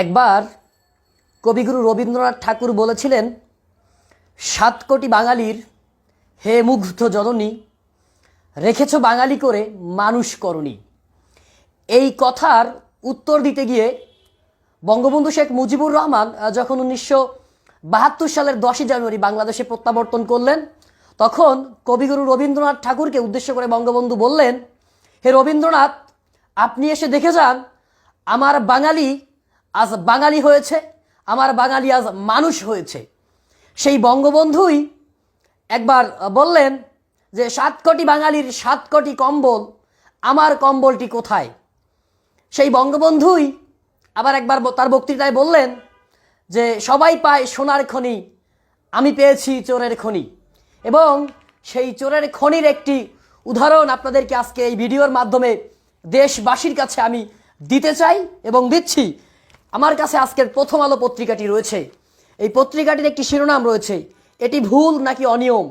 একবার কবিগুরু রবীন্দ্রনাথ ঠাকুর বলেছিলেন, ৭ কোটি বাঙালির হে মুগ্ধ জননী, রেখেছ বাঙালি করে মানুষ করনি। এই কথার উত্তর দিতে গিয়ে বঙ্গবন্ধু শেখ মুজিবুর রহমান যখন ১৯৭২ সালের ১০ই জানুয়ারি বাংলাদেশে প্রত্যাবর্তন করলেন, তখন কবিগুরু রবীন্দ্রনাথ ঠাকুরকে উদ্দেশ্য করে বঙ্গবন্ধু বললেন, হে রবীন্দ্রনাথ, আপনি এসে দেখে যান আমার বাঙালি আজ বাঙালি হয়েছে, আমার বাঙালি আজ মানুষ হয়েছে। সেই বঙ্গবন্ধুই একবার বললেন যে ৭ কোটি বাঙালির ৭ কোটি কম্বল, আমার কম্বলটি কোথায়? সেই বঙ্গবন্ধুই আবার একবার তার বক্তৃতায় বললেন যে সবাই পায় সোনার খনি, আমি পেয়েছি চোরের খনি। এবং সেই চোরের খনির একটি উদাহরণ আপনাদেরকে আজকে এই ভিডিওর মাধ্যমে দেশবাসীর কাছে আমি দিতে চাই এবং দিচ্ছি। আমার কাছে আজকের প্রথম আলো পত্রিকাটি রয়েছে। এই পত্রিকাটির একটি শিরোনাম রয়েছে, এটি ভুল নাকি অনিয়ম?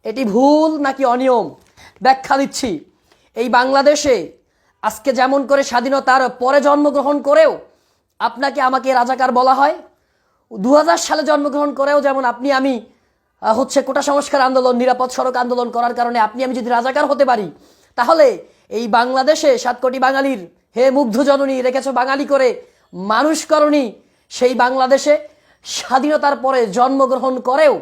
এটি ভুল নাকি অনিয়ম? ব্যাখ্যা দিচ্ছি। এই বাংলাদেশে আজকে যেমন করে স্বাধীনতার পরে জন্মগ্রহণ করেও আপনাকে আমাকে রাজাকার বলা হয়, ২০০০ সালে জন্মগ্রহণ করেও যেমন আপনি আমি কোটা সংস্কার আন্দোলন, নিরাপদ সড়ক আন্দোলন করার কারণে আপনি আমি যদি রাজাকার হতে পারি, তাহলে এই বাংলাদেশে ৭ কোটি বাঙালির হে মুগ্ধ জননী, রেখেছ বাঙালি করে মানুষ করনি, সেই বাংলাদেশে স্বাধীনতার পরে জন্মগ্রহণ করেও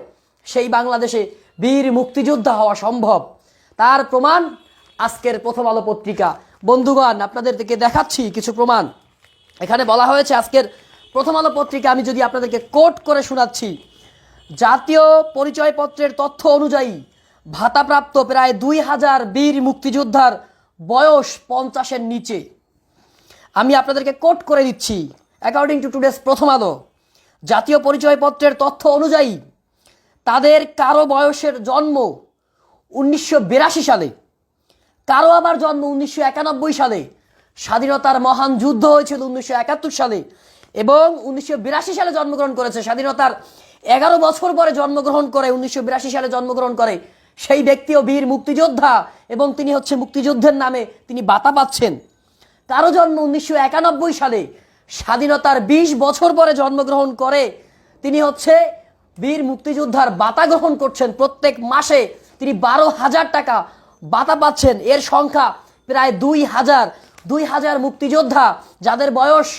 সেই বাংলাদেশে বীর মুক্তিযোদ্ধা হওয়া সম্ভব। তার প্রমাণ আজকের প্রথম আলো পত্রিকা। বন্ধুগণ, আপনাদেরকে দেখাচ্ছি কিছু প্রমাণ। এখানে বলা হয়েছে, আজকের প্রথম আলো পত্রিকা আমি যদি আপনাদেরকে কোট করে শোনাচ্ছি, জাতীয় পরিচয়পত্রের তথ্য অনুযায়ী ভাতাপ্রাপ্ত প্রায় ২০০০ বীর মুক্তিযোদ্ধার বয়স ৫০-এর নিচে। আমি আপনাদেরকে কোট করে দিচ্ছি, অ্যাকর্ডিং টু টুডেস প্রথম আলো, জাতীয় পরিচয়পত্রের তথ্য অনুযায়ী তাদের কারো বয়সের জন্ম ১৯৮২ সালে, কারো আবার জন্ম ১৯৯১ সালে। স্বাধীনতার মহান যুদ্ধ হয়েছিল ১৯৭১ সালে এবং ১৯৮২ সালে জন্মগ্রহণ করেছে। স্বাধীনতার ১১ বছর পরে জন্মগ্রহণ করে ১৯৮২ সালে জন্মগ্রহণ করে সেই ব্যক্তিও বীর মুক্তিযোদ্ধা এবং তিনি মুক্তিযুদ্ধের নামে তিনি ভাতা পাচ্ছেন। কারো জন্ম ১৯৯১ সালে, স্বাধীনতার ২০ বছর পরে জন্মগ্রহণ করে তিনি বীর মুক্তিযোদ্ধার ভাতা গ্রহণ করছেন। প্রত্যেক মাসে তিনি ১২,০০০ টাকা ভাতা পাচ্ছেন। এর সংখ্যা প্রায় ২০০০ মুক্তিযোদ্ধা যাদের বয়স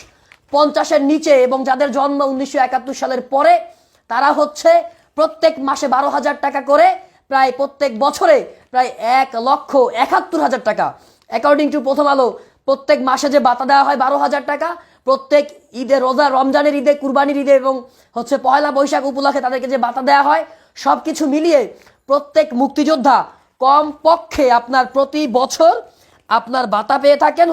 ৫০-এর নিচে এবং যাদের জন্ম ১৯৭১ সালের পরে, তারা প্রত্যেক মাসে ১২,০০০ টাকা করে, প্রায় প্রত্যেক বছরে প্রায় ১,৭১,০০০ টাকা। অ্যাকর্ডিং টু প্রথম আলো, প্রত্যেক মাসে যে ভাতা দেওয়া হয় ১২,০০০ টাকা, প্রত্যেক ঈদে, রোজা, রমজানের ঈদে, কুরবানির ঈদে এবং পয়লা বৈশাখ উপলক্ষে তাদেরকে যে ভাতা দেওয়া হয়, সব কিছু মিলিয়ে প্রত্যেক মুক্তিযোদ্ধা কম পক্ষে আপনার প্রতি বছর আপনার ভাতা পেয়ে থাকেন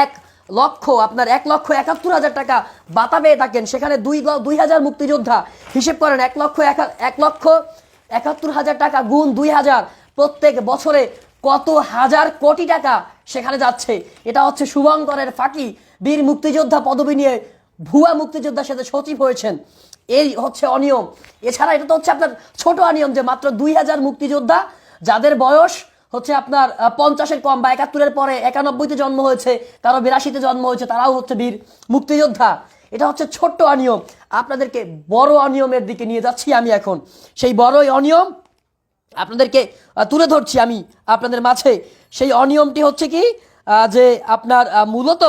১,৭১,০০০ টাকা ভাতা পেয়ে থাকেন। সেখানে ২,০০০ মুক্তিযোদ্ধা, হিসেব করেন ১,৭১,০০০ টাকা গুণ ২,০০০, প্রত্যেক বছরে কত হাজার কোটি টাকা সেখানে যাচ্ছে। এটা শুভঙ্করের ফাঁকি। বীর মুক্তিযোদ্ধা পদবি নিয়ে ভুয়া মুক্তিযোদ্ধার সাথে সচিব হয়েছেন, এই অনিয়ম। এছাড়া এটা তো আপনার ছোট অনিয়ম যে মাত্র ২,০০০ মুক্তিযোদ্ধা যাদের বয়স আপনার ৫০-এর কম বা ৭১-এর পরে, ৯১-তে জন্ম হয়েছে, কারো ৮২-তে জন্ম হয়েছে, তারাও বীর মুক্তিযোদ্ধা। এটা ছোট্ট অনিয়ম। আপনাদেরকে বড় অনিয়মের দিকে নিয়ে যাচ্ছি আমি এখন। সেই বড় অনিয়ম আপনাদেরকে তুলে ধরছি আমি আপনাদের মাঝে। সেই অনিয়মটি কি, যে আপনার মূলত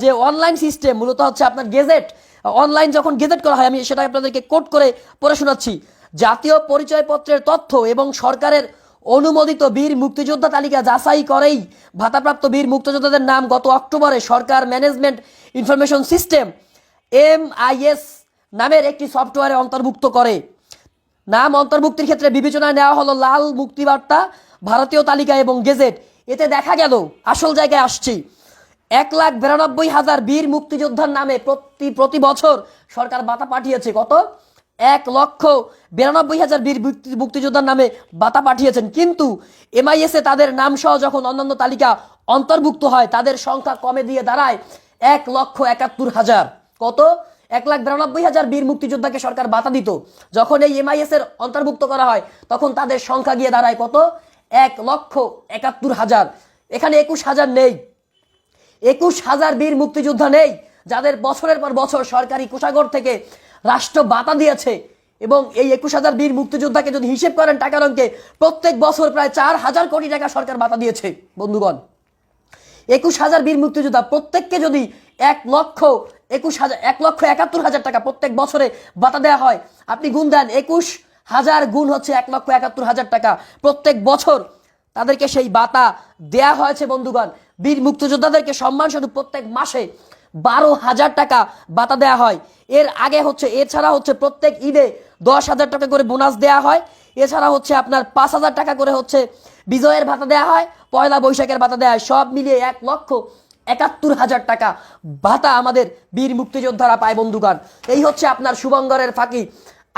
যে অনলাইন সিস্টেম, মূলত আপনার গেজেট, অনলাইন যখন গেজেট করা হয়, আমি সেটা আপনাদেরকে কোট করে পড়ে শোনাচ্ছি। জাতীয় পরিচয়পত্রের তথ্য এবং সরকারের অনুমোদিত বীর মুক্তিযোদ্ধা তালিকা যাচাই করেই ভাতাপ্রাপ্ত বীর মুক্তিযোদ্ধাদের নাম গত অক্টোবরে সরকার ম্যানেজমেন্ট ইনফরমেশন সিস্টেম MIS নামের একটি সফটওয়্যারে অন্তর্ভুক্ত করে। নাম অন্তর্ভুক্তির ক্ষেত্রে বিবেচনায় নেওয়া হলো লাল মুক্তিবার্তা, ভারতীয় তালিকা এবং গেজেট। এতে দেখা গেল, আসল জায়গায় আসছি, ১,৯২,০০০ বীর মুক্তিযোদ্ধার নামে প্রতি বছর সরকার ভাতা পাঠিয়েছে। কত? ১,৯২,০০০ বীর মুক্তিযোদ্ধার নামে ভাতা পাঠিয়েছেন। কিন্তু MIS এ তাদের নাম সহ যখন অন্যান্য তালিকা অন্তর্ভুক্ত হয়, তাদের সংখ্যা কমে দিয়ে দাঁড়ায় ১,৭১,০০০। কত? ১,৯২,০০০ বীর মুক্তিযোদ্ধাকে সরকার ভাতা দিত। যখন এই MIS এর অন্তর্ভুক্ত করা হয়, তখন তাদের সংখ্যা গিয়ে দাঁড়ায় কত? ১,৭১,০০০। এখানে ২১,০০০ নেই, ২১,০০০ বীর মুক্তিযোদ্ধা নেই। যাদের বছরের পর বছর সরকারি কোষাগার থেকে রাষ্ট্র ভাতা দিয়েছে, এবং এই 21,000 বীর মুক্তিযোদ্ধাকে যদি হিসেব করেন টাকার অঙ্কে, প্রত্যেক বছর প্রায় 4,000 কোটি টাকা সরকার ভাতা দিয়েছে বন্ধুগণ। 21,000 বীর মুক্তিযোদ্ধা প্রত্যেককে যদি 1,71,000 টাকা প্রত্যেক বছরে ভাতা দেওয়া হয়, আপনি গুণ দেন, 21,000 গুণ হচ্ছে 1,71,000 টাকা প্রত্যেক বছর তাদেরকে সেই ভাতা দেয়া হয়েছে বন্ধুগণ। বীর মুক্তিযোদ্ধাদেরকে সম্মানস্বরূপ প্রত্যেক মাসে 12,000 টাকা ভাতা দেয়া হয়। এছাড়া হচ্ছে প্রত্যেক ঈদে 10,000 টাকা করে বোনাস দেয়া হয়। এছাড়া হচ্ছে আপনার 5,000 টাকা করে হচ্ছে বিজয়ের ভাতা দেয়া হয়, পয়লা বৈশাখের ভাতা দেয়া হয়। সব মিলিয়ে 1,71,000 টাকা ভাতা আমাদের বীর মুক্তিযোদ্ধারা পায় বন্ধুগণ। এই হচ্ছে আপনার শুভঙ্করের ফাঁকি।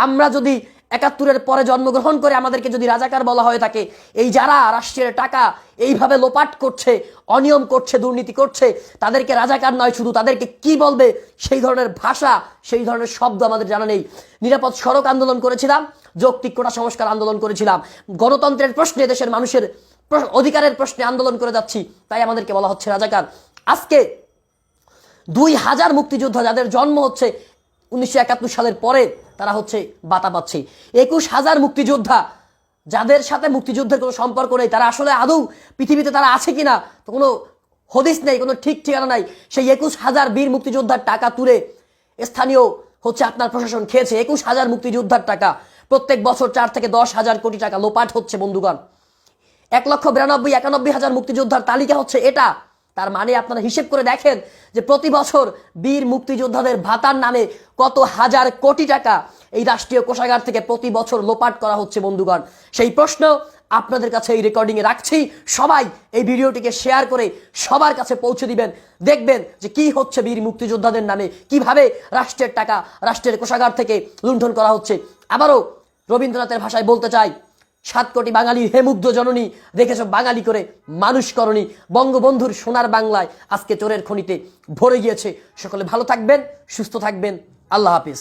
আমরা যদি 71-এর পরে জন্মগ্রহণ করে আমাদেরকে যদি রাজাকার বলা হয়ে থাকে, এই যারা রাষ্ট্রের টাকা এইভাবে লোপাট করছে, অনিয়ম করছে, দুর্নীতি করছে, তাদেরকে রাজাকার নয়, শুধু তাদেরকে কি বলবে সেই ধরনের ভাষা, সেই ধরনের শব্দ আমাদের জানা নেই। নিরাপদ সড়ক আন্দোলন করেছিলাম, যৌক্তিক কোটা সংস্কার আন্দোলন করেছিলাম, গণতন্ত্রের প্রশ্নে, দেশের মানুষের অধিকারের প্রশ্নে আন্দোলন করে যাচ্ছি, তাই আমাদেরকে বলা হচ্ছে রাজাকার। আজকে 2,000 মুক্তিযোদ্ধা যাদের জন্ম হচ্ছে 1971 সালের পরে, তারা হচ্ছে ভাতা পাচ্ছে। 21,000 মুক্তিযোদ্ধা যাদের সাথে মুক্তিযুদ্ধের কোনো সম্পর্ক নেই, তারা আসলে আদৌ পৃথিবীতে তারা আছে কিনা তো কোনো হদিস নেই, কোনো ঠিক ঠিকানা নাই। সেই 21,000 বীর মুক্তিযোদ্ধার টাকা তুলে স্থানীয় হচ্ছে আপনার প্রশাসন খেয়েছে। 21,000 মুক্তিযোদ্ধার টাকা প্রত্যেক বছর 4 থেকে 10,000 কোটি টাকা লোপাট হচ্ছে বন্ধুগণ। 1,92,91,000 মুক্তিযোদ্ধার তালিকা হচ্ছে এটা। তার মানে আপনারা হিসেব করে দেখেন যে প্রতি বছর বীর মুক্তিযোদ্ধাদের ভাতার নামে কত হাজার কোটি টাকা এই রাষ্ট্রীয় কোষাগার থেকে প্রতি বছর লোপাট করা হচ্ছে বন্ধুগণ। সেই প্রশ্ন আপনাদের কাছে এই রেকর্ডিংয়ে রাখছি। সবাই এই ভিডিওটিকে শেয়ার করে সবার কাছে পৌঁছে দিবেন। দেখবেন যে কি হচ্ছে বীর মুক্তিযোদ্ধাদের নামে, কিভাবে রাষ্ট্রের টাকা রাষ্ট্রের কোষাগার থেকে লুণ্ঠন করা হচ্ছে। আবারও রবীন্দ্রনাথের ভাষায় বলতে চাই, 7 কোটি বাঙালির হে মুগ্ধ জননী, রেখেছ বাঙালি করে মানুষ করণী। বঙ্গবন্ধুর সোনার বাংলায় আজকে চোরের খনিতে ভরে গিয়েছে। সকলে ভালো থাকবেন, সুস্থ থাকবেন। আল্লাহ হাফিজ।